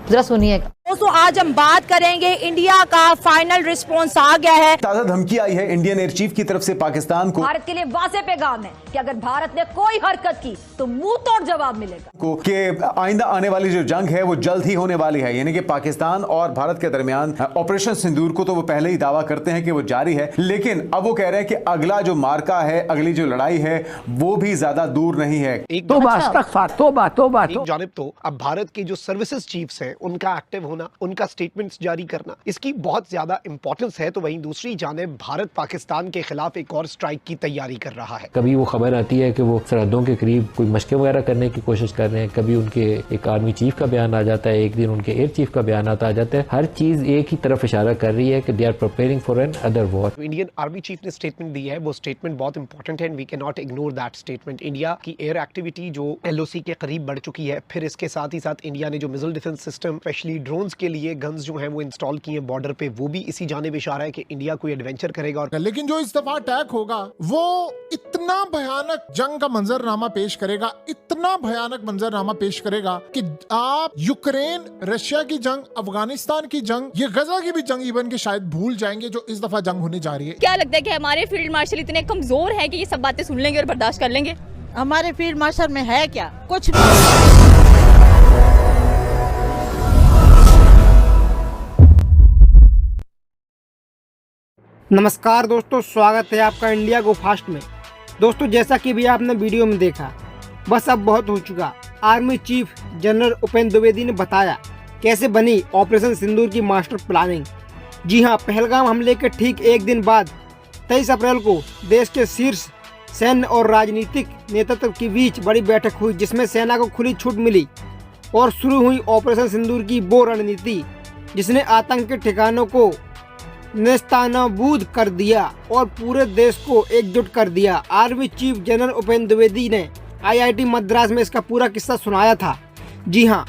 जरा सुनिएगा। दोस्तों आज हम बात करेंगे, इंडिया का फाइनल रिस्पॉन्स आ गया है। ताजा धमकी आई है इंडियन एयर चीफ की तरफ से पाकिस्तान को। भारत के लिए वाज़ेह पैगाम है कि अगर भारत ने कोई हरकत की तो मुंह तोड़ जवाब मिलेगा। कि आइंदा आने वाली जो जंग है वो जल्द ही होने वाली है, यानी कि पाकिस्तान और भारत के दरमियान ऑपरेशन सिंदूर को तो वो पहले ही दावा करते हैं कि वो जारी है, लेकिन अब वो कह रहे हैं कि अगला जो मार्का है, अगली जो लड़ाई है वो भी ज्यादा दूर नहीं है। एक जानिब तो अब भारत के जो सर्विसेज चीफ्स हैं उनका एक्टिव होना, उनका स्टेटमेंट्स जारी करना, इसकी बहुत ज्यादा इंपॉर्टेंस है। तो वहीं दूसरी जानिब भारत पाकिस्तान के खिलाफ एक और स्ट्राइक की तैयारी कर रहा है। कभी वो खबर आती है कि वो सरहदों के करीब कोई मशक़ें वगैरह करने की कोशिश कर रहे हैं, कभी उनके एक आर्मी चीफ का बयान आ जाता है, एक दिन उनके एयर चीफ का बयान आ जाता है। हर चीज एक ही तरफ इशारा कर रही है कि they are preparing for another war. Indian army chief ने स्टेटमेंट दी है, वो स्टेटमेंट बहुत इंपॉर्टेंट है and we can not ignore that statement. India की एयर एक्टिविटी जो LOC के करीब बढ़ चुकी है, फिर इसके साथ ही साथ इंडिया ने जो missile defence system, specially drones के लिए गन्स जो हैं वो इंस्टॉल किए बॉर्डर पे, वो भी इसी जानिब इशारा है कि इंडिया कोई एडवेंचर करेगा। और लेकिन जो इस दफा अटैक होगा वो इतना भयानक जंग का मंजरनामा पेश करेगा, इतना भयानक मंजरनामा पेश करेगा कि आप यूक्रेन रशिया की जंग, अफगानिस्तान की जंग, ये गजा की भी जंग इवन के शायद भूल जाएंगे जो इस दफा जंग होने जा रही है। क्या लगता है कि हमारे फील्ड मार्शल इतने कमजोर हैं कि ये सब बातें सुन लेंगे और बर्दाश्त कर लेंगे? हमारे फील्ड मार्शल में है क्या? कुछ नहीं। नमस्कार दोस्तों, स्वागत है आपका इंडिया गो फास्ट में। दोस्तों जैसा कि भी आपने वीडियो में देखा, बस अब बहुत हो चुका। Army chief general Upendra Dwivedi ने बताया कैसे बनी ऑपरेशन सिंदूर की मास्टर प्लानिंग। जी हां, पहलगाम हमले के ठीक एक दिन बाद 23 अप्रैल को देश के शीर्ष सैन्य और राजनीतिक नेतृत्व के बीच बड़ी बैठक हुई, जिसमें सेना को खुली छूट मिली और शुरू हुई ऑपरेशन सिंदूर की वो रणनीति जिसने आतंक के ठिकानों को नेस्तनाबूद कर दिया और पूरे देश को एकजुट कर दिया। Army chief general Upendra Dwivedi ने IIT मद्रास में इसका पूरा किस्सा सुनाया था। जी हां,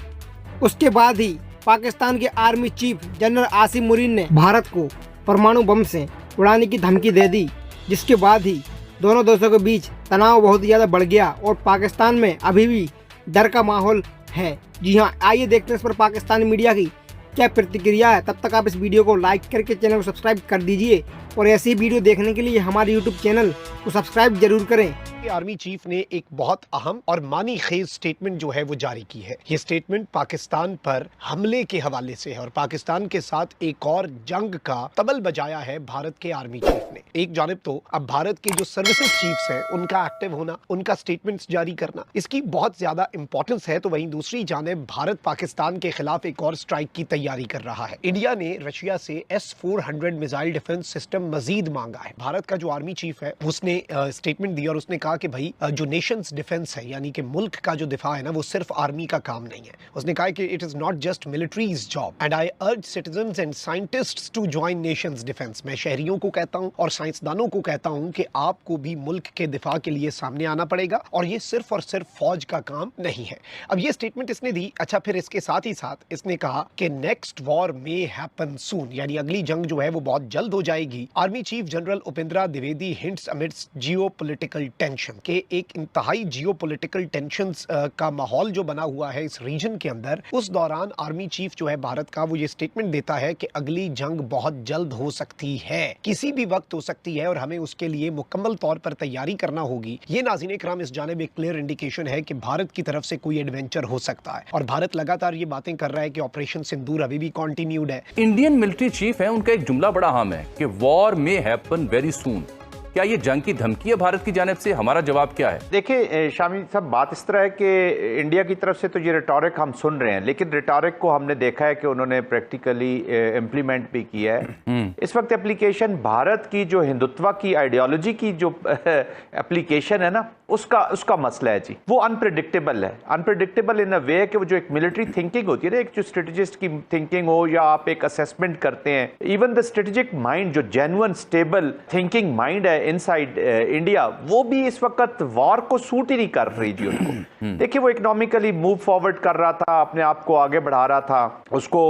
उसके बाद ही पाकिस्तान के army chief general Asim Munir ने भारत को परमाणु बम से उड़ाने की धमकी दे दी, जिसके बाद ही दोनों देशों के बीच तनाव बहुत ज़्यादा बढ़ गया और पाकिस्तान में अभी भी डर का माहौल है। जी हाँ, आइए देखते हैं इस पर पाकिस्तानी मीडिया की क्या प्रतिक्रिया है। तब तक आप इस वीडियो को लाइक करके चैनल को सब्सक्राइब कर दीजिए और ऐसी वीडियो देखने के लिए हमारे YouTube चैनल को सब्सक्राइब जरूर करें। आर्मी चीफ ने एक बहुत अहम और मानी खेज स्टेटमेंट जो है वो जारी की है। ये स्टेटमेंट पाकिस्तान पर हमले के हवाले से है और पाकिस्तान के साथ एक और जंग का तबल बजाया है भारत के आर्मी चीफ ने। एक जानिब तो अब भारत के जो सर्विसेज चीफ्स हैं उनका एक्टिव होना, उनका स्टेटमेंट्स जारी करना, इसकी बहुत ज्यादा इंपॉर्टेंस है। तो वहीं दूसरी जानिब भारत पाकिस्तान के खिलाफ एक और स्ट्राइक की तैयारी कर रहा है। इंडिया ने रशिया से S-400 मिसाइल डिफेंस सिस्टम मजीद मांगा है। भारत का जो आर्मी चीफ है उसने स्टेटमेंट दिया और उसने कहा कि भाई जो नेशंस डिफेंस है, यानी कि मुल्क का जो दिफा है ना, वो सिर्फ आर्मी का काम नहीं है। उसने कहा कि it is not just military's job and I urge citizens and scientists to join nation's defence. मैं शहरियों को कहता हूं और साइंसदानों को कहता हूं कि आपको भी मुल्क के दिफा के लिए सामने आना पड़ेगा और ये सिर्फ और सिर्फ फौज का काम नहीं है। अब ये स्टेटमेंट इसने दी। अच्छा, फिर इसके साथ ही साथ इसने कहा कि नेक्स्ट वॉर मे हैपन सून, यानी अगली जंग जो है वो बहुत जल्द हो जाएगी। Army chief general Upendra Dwivedi hints amidst geopolitical tension के एक इंतहाई जियोपॉलिटिकल टेंशंस का माहौल जो बना हुआ है इस रीजन के अंदर, उस दौरान आर्मी चीफ जो है भारत का, वो ये स्टेटमेंट देता है कि अगली जंग बहुत जल्द हो सकती है, किसी भी वक्त हो सकती है और हमें उसके लिए मुकम्मल तौर पर तैयारी करना होगी। ये नाज़रीन इकराम इस जानिब एक क्लियर इंडिकेशन है कि भारत की तरफ से कोई एडवेंचर हो सकता है और भारत लगातार ये बातें कर रहा है कि ऑपरेशन सिंदूर अभी भी कंटिन्यूड है। इंडियन मिलिट्री चीफ है, उनका एक जुमला बड़ा अहम है कि war may happen very soon. क्या ये जंग की धमकी है भारत की जानिब से? हमारा जवाब क्या है? देखिए शामी साहब, बात इस तरह है कि इंडिया की तरफ से तो ये रिटॉरिक हम सुन रहे हैं, लेकिन रिटॉरिक को हमने देखा है कि उन्होंने प्रैक्टिकली इम्प्लीमेंट भी किया है। इस वक्त एप्लीकेशन भारत की जो हिंदुत्व की आइडियोलॉजी की जो एप्लीकेशन है ना, उसका मसला है जी। वो अनप्रेडिक्टेबल है। अनप्रेडिक्टेबल इन अ वे कि वो जो एक मिलिट्री थिंकिंग होती है ना, एक जो स्ट्रेटेजिस्ट की थिंकिंग हो या आप एक असेसमेंट करते हैं, इवन द स्ट्रेटेजिक माइंड जो जेन्युइन स्टेबल थिंकिंग माइंड है इनसाइड इंडिया, वो भी इस वक्त वॉर को सूट ही नहीं कर रही जी उनको। देखिए, वो इकोनॉमिकली मूव फॉरवर्ड कर रहा था, अपने आप को आगे बढ़ा रहा था, उसको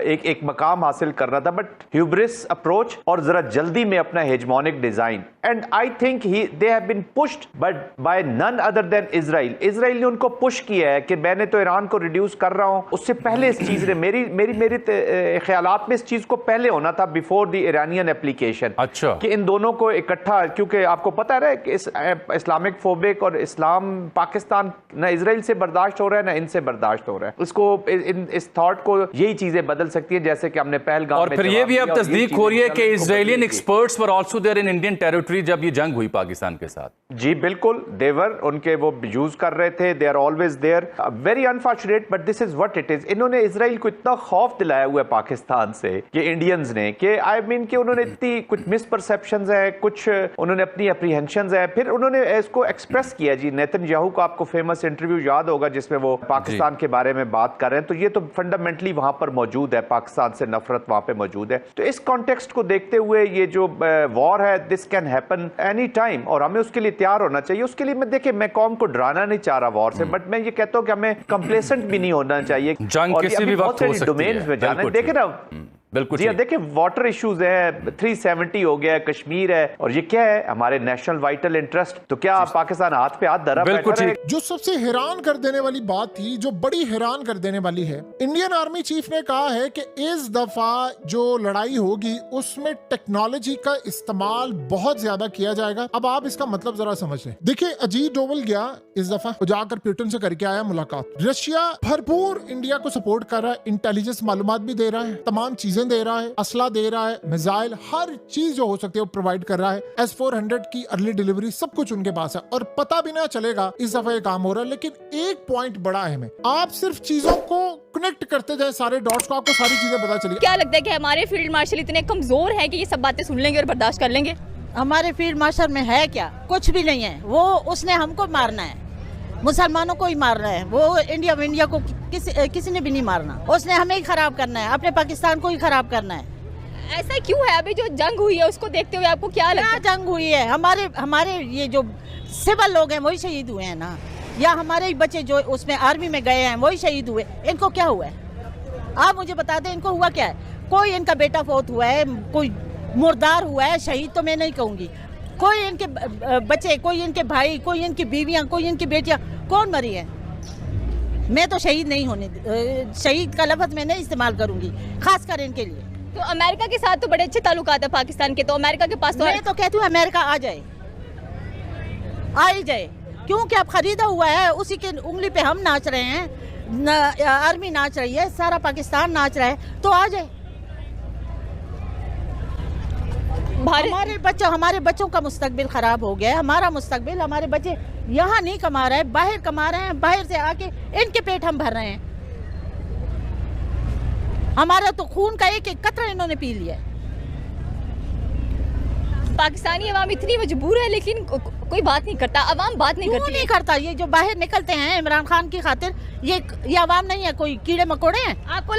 एक मकाम हासिल कर रहा था, बट ह्यूब्रिस अप्रोच और जरा जल्दी में अपना hegemonic design, and I think they have been pushed, but by none other than Israel. Israel ने उनको पुश किया है कि मैंने तो ईरान को रिड्यूस कर रहा हूं, उससे पहले इस चीज ने मेरी ख्यालात में इस चीज को पहले होना था, बिफोर द ईरानियन एप्लीकेशन। अच्छा, कि इन दोनों को इकट्ठा, क्योंकि आपको पता है कि इस्लामिक फोबिक और इस्लाम पाकिस्तान ना इजराइल से बर्दाश्त हो रहा है ना इनसे बर्दाश्त हो रहा है। इसको इस थॉट को यही चीजें बदल सकती है, जैसे कि हमने पहलगाम और फिर ये भी अब तस्दीक हो रही है कि Israelian experts were also there in Indian territory जब ये जंग हुई पाकिस्तान के साथ। जी बिल्कुल, देवर उनके वो यूज कर रहे थे, they are always there. Very unfortunate but this is what it is. इन्होंने इजराइल को इतना खौफ दिलाया हुआ है पाकिस्तान से, ये इंडियंस ने, कि आई मीन कि उन्होंने इतनी कुछ मिसपरसेप्शंस है, कुछ उन्होंने अपनी अप्रीहेंशंस है, फिर उन्होंने इसको एक्सप्रेस किया। जी नेतन्याहू का आपको फेमस इंटरव्यू याद होगा जिसमें वो पाकिस्तान के बारे में बात कर रहे हैं, तो ये तो फंडामेंटली वहां पर मौजूद है, पाकिस्तान से नफरत वहां पे मौजूद है। तो इस कॉन्टेक्स्ट को देखते हुए ये जो वॉर है this can happen any time और हमें उसके लिए तैयार होना चाहिए। उसके लिए मैं देखिए, मैं कौम को डराना नहीं चाह रहा वॉर से, बट मैं ये कहता हूं कि हमें कंप्लेसेंट भी नहीं होना चाहिए। जंग किसी भी वक्त हो सकती है, में जाना देखे ना, बिल्कुल जी देखिए वाटर इश्यूज है, 370 हो गया, कश्मीर है, और ये क्या है हमारे नेशनल वाइटल इंटरेस्ट। तो क्या पाकिस्तान हाथ पे हाथ धरा बैठा है? जो सबसे हैरान कर देने वाली बात थी, जो बड़ी हैरान कर देने वाली है, इंडियन आर्मी चीफ ने कहा है कि इस दफा जो लड़ाई होगी उसमें टेक्नोलॉजी का इस्तेमाल बहुत ज्यादा किया जाएगा। अब आप इसका मतलब जरा समझ लें। देखिए अजीत डोवल गया इस दफा, जाकर पुतिन से करके आया मुलाकात। रशिया भरपूर इंडिया को सपोर्ट कर रहा है, इंटेलिजेंस मालूमात भी दे रहा है, तमाम चीजें दे रहा है, असला दे रहा है, मिसाइल, हर चीज जो हो सकती है वो प्रोवाइड कर रहा है। S-400 की अर्ली डिलीवरी सब कुछ उनके पास है और पता भी ना चलेगा इस दफा ये काम हो रहा है। लेकिन एक पॉइंट बड़ा है, में आप सिर्फ चीजों को कनेक्ट करते जाए, सारे डॉट्स को, आपको सारी चीजें पता चलेगी। क्या लगता है कि हमारे फील्ड मार्शल इतने कमजोर हैं कि ये सब बातें सुन लेंगे और बर्दाश्त कर लेंगे? हमारे फील्ड मार्शल में है क्या? कुछ भी नहीं है। वो उसने हमको मारना है, मुसलमानों को ही मारना है। वो इंडिया को किसी ने भी नहीं मारना। उसने हमें ही खराब करना है, अपने पाकिस्तान को ही खराब करना है। ऐसा क्यों है? अभी जो जंग हुई है उसको देखते हुए आपको क्या लगता है? जंग हुई है, हमारे ये जो सिविल लोग हैं वही शहीद हुए हैं ना, या हमारे ही बच्चे जो उसमें आर्मी में गए हैं वही शहीद हुए। इनको क्या हुआ है? आप मुझे बता दें, इनको हुआ क्या है? कोई इनका बेटा फौत हुआ है, कोई मुर्दार हुआ है, शहीद तो मैं नहीं कहूँगी। कोई इनके बच्चे, कोई इनके भाई, कोई इनकी बीवियां, कोई इनकी बेटियां, कौन मरी है? मैं तो शहीद नहीं होने, शहीद का लफ्ज़ मैं नहीं इस्तेमाल करूंगी, खासकर इनके लिए। तो अमेरिका के साथ तो बड़े अच्छे ताल्लुकात है पाकिस्तान के, तो अमेरिका के पास तो मैं तो कहती हूँ अमेरिका आ जाए, आ ही जाए, क्योंकि अब खरीदा हुआ है, उसी के उंगली पे हम नाच रहे हैं, आर्मी नाच रही है, सारा पाकिस्तान नाच रहा है, तो आ जाए। हमारे बच्चों का मुस्तकबिल खराब हो गया है। हमारा मुस्तकबिल, हमारे बच्चे यहाँ नहीं कमा रहे हैं, बाहर कमा रहे हैं, बाहर से आके इनके पेट हम भर रहे हैं। हमारा तो खून का एक एक कतरा इन्होंने पी लिया है। पाकिस्तानी अवाम इतनी मजबूर है, लेकिन कोई बात नहीं करता, अवाम बात नहीं करती। नहीं करता। ये जो बाहर निकलते हैं इमरान खान की खातिर, ये अवाम नहीं है, कोई कीड़े मकोड़े हैं। आपको